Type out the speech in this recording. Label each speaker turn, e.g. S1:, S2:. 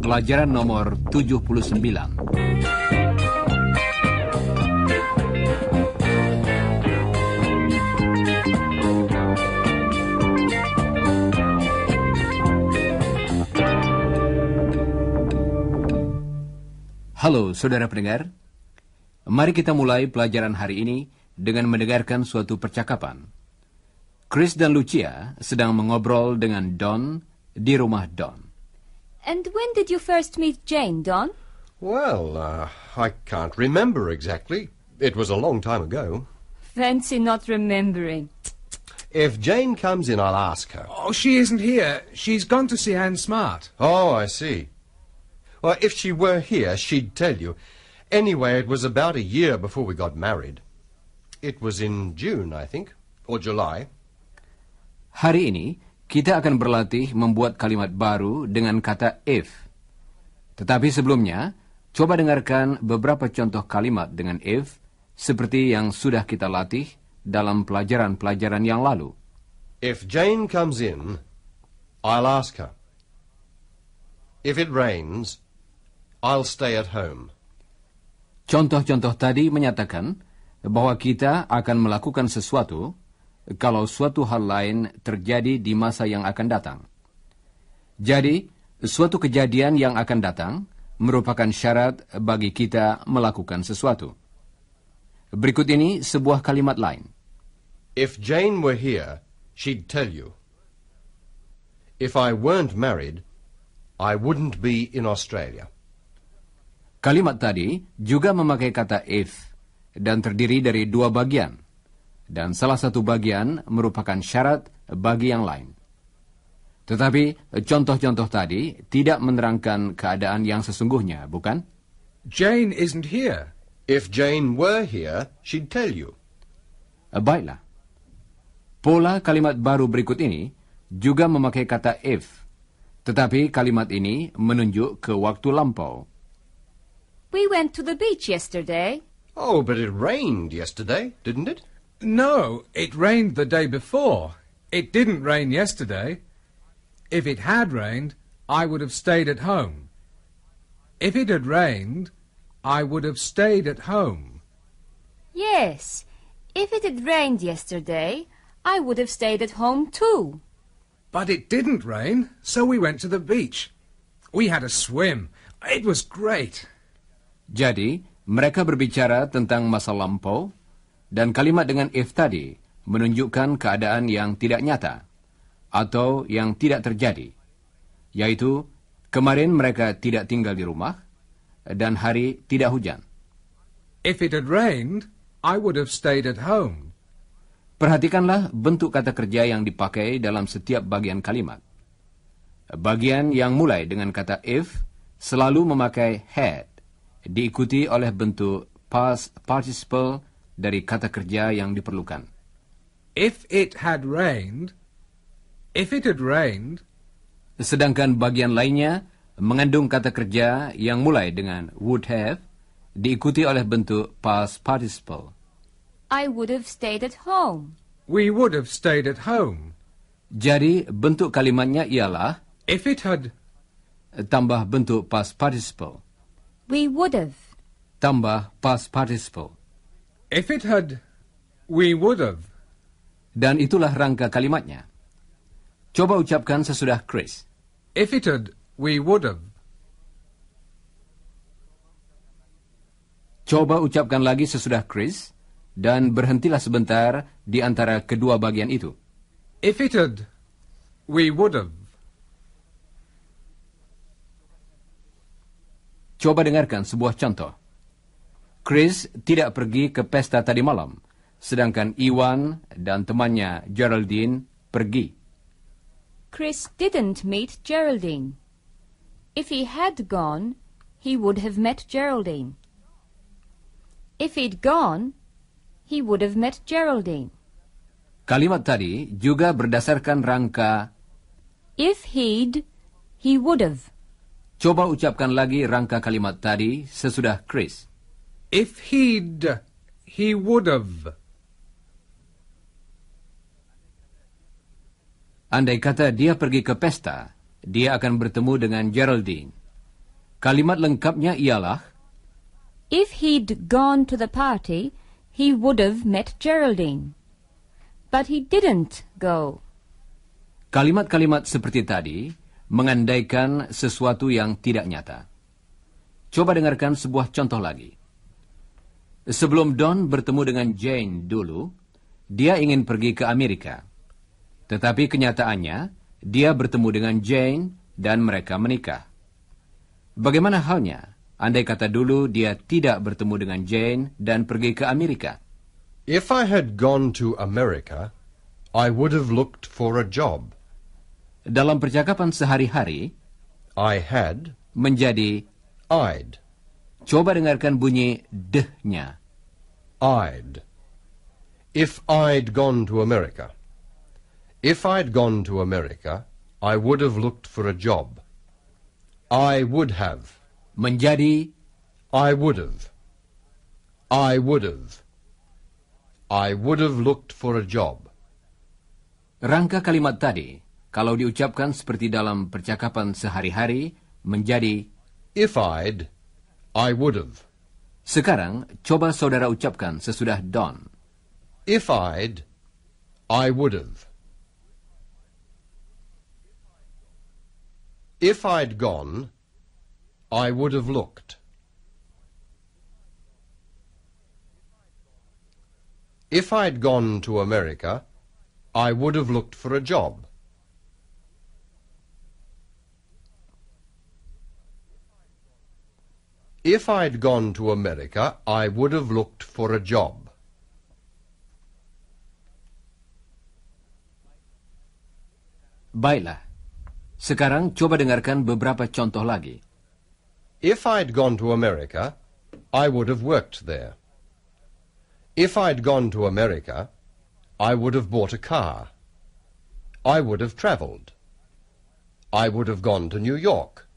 S1: Pelajaran nomor 79. Halo saudara pendengar, mari kita mulai pelajaran hari ini dengan mendengarkan suatu percakapan. Chris dan Lucia sedang mengobrol dengan Don di rumah Don.
S2: And when did you first meet Jane, Don?
S3: Well, I can't remember exactly. It was a long time ago.
S2: Fancy not remembering.
S3: If Jane comes in, I'll ask her.
S4: Oh, she isn't here. She's gone to see Anne Smart.
S3: Oh, I see. Well, if she were here, she'd tell you. Anyway, it was about a year before we got married. It was in June, I think, or July.
S1: Hari ini, kita akan berlatih membuat kalimat baru dengan kata if. Tetapi sebelumnya, coba dengarkan beberapa contoh kalimat dengan if, seperti yang sudah kita latih dalam pelajaran-pelajaran yang lalu.
S3: If Jane comes in, I'll ask her. If it rains, I'll stay at home.
S1: Contoh-contoh tadi menyatakan bahwa kita akan melakukan sesuatu kalau suatu hal lain terjadi di masa yang akan datang. Jadi, suatu kejadian yang akan datang merupakan syarat bagi kita melakukan sesuatu. Berikut ini sebuah kalimat lain.
S3: If Jane were here, she'd tell you. If I weren't married, I wouldn't be in Australia.
S1: Kalimat tadi juga memakai kata if dan terdiri dari dua bagian. Dan salah satu bagian merupakan syarat bagi yang lain. Tetapi contoh-contoh tadi tidak menerangkan keadaan yang sesungguhnya, bukan?
S4: Jane isn't here.
S3: If Jane were here, she'd tell you.
S1: Baiklah. Pola kalimat baru berikut ini juga memakai kata if. Tetapi kalimat ini menunjuk ke waktu lampau.
S2: We went to the beach yesterday.
S3: Oh, but it rained yesterday, didn't it?
S4: No, it rained the day before. It didn't rain yesterday. If it had rained, I would have stayed at home. If it had rained, I would have stayed at home.
S2: Yes, if it had rained yesterday, I would have stayed at home too.
S4: But it didn't rain, so we went to the beach. We had a swim. It was great.
S1: Jadi, mereka berbicara tentang masa lampau, dan kalimat dengan if tadi menunjukkan keadaan yang tidak nyata atau yang tidak terjadi, yaitu kemarin mereka tidak tinggal di rumah dan hari tidak hujan.
S4: If it had rained, I would have stayed at home.
S1: Perhatikanlah bentuk kata kerja yang dipakai dalam setiap bagian kalimat. Bagian yang mulai dengan kata if selalu memakai had, diikuti oleh bentuk past participle dari kata kerja yang diperlukan.
S4: If it had rained.
S1: Sedangkan bagian lainnya mengandung kata kerja yang mulai dengan would have, diikuti oleh bentuk past participle.
S2: I would have stayed at home.
S4: We would have stayed at home.
S1: Jadi bentuk kalimatnya ialah
S4: If it had.
S1: Tambah bentuk past participle.
S2: We would have.
S1: Tambah past participle.
S4: If it had, we would have.
S1: Dan itulah rangka kalimatnya. Coba ucapkan sesudah Chris.
S4: If it had, we would have.
S1: Coba ucapkan lagi sesudah Chris, dan berhentilah sebentar di antara kedua bagian itu.
S4: If it had, we would have.
S1: Coba dengarkan sebuah contoh. Chris tidak pergi ke pesta tadi malam, sedangkan Iwan dan temannya Geraldine pergi.
S2: Chris didn't meet Geraldine. If he had gone, he would have met Geraldine. If he'd gone, he would have met Geraldine.
S1: Kalimat tadi juga berdasarkan rangka
S2: If he'd, he would have.
S1: Coba ucapkan lagi rangka kalimat tadi sesudah Chris.
S4: If he'd, He would have.
S1: Andai kata dia pergi ke pesta, dia akan bertemu dengan Geraldine. Kalimat lengkapnya ialah,
S2: If he'd gone to the party, he would have met Geraldine. But he didn't go.
S1: kalimat-kalimat seperti tadi mengandaikan sesuatu yang tidak nyata. Coba dengarkan sebuah contoh lagi. Sebelum Don bertemu dengan Jane dulu, dia ingin pergi ke Amerika. Tetapi kenyataannya, dia bertemu dengan Jane dan mereka menikah. Bagaimana halnya andai kata dulu dia tidak bertemu dengan Jane dan pergi ke Amerika?
S3: If I had gone to America, I would have looked for a job.
S1: Dalam percakapan sehari-hari,
S3: I had,
S1: menjadi,
S3: I'd,
S1: coba dengarkan bunyi deh-nya.
S3: I'd. If I'd gone to America. If I'd gone to America, I would have looked for a job. I would have.
S1: Menjadi,
S3: I would have. I would have. I would have looked for a job.
S1: rangka kalimat tadi, kalau diucapkan seperti dalam percakapan sehari-hari, menjadi,
S3: If I'd, I would have.
S1: sekarang coba saudara ucapkan sesudah Don.
S3: If I'd, I would have. If I'd gone, I would have looked. If I'd gone to America, I would have looked for a job. If I'd gone to America, I would have looked for a job.
S1: Baiklah. Sekarang coba dengarkan beberapa contoh lagi.
S3: If I'd gone to America, I would have worked there. If I'd gone to America, I would have bought a car. I would have travelled. I would have gone to New York.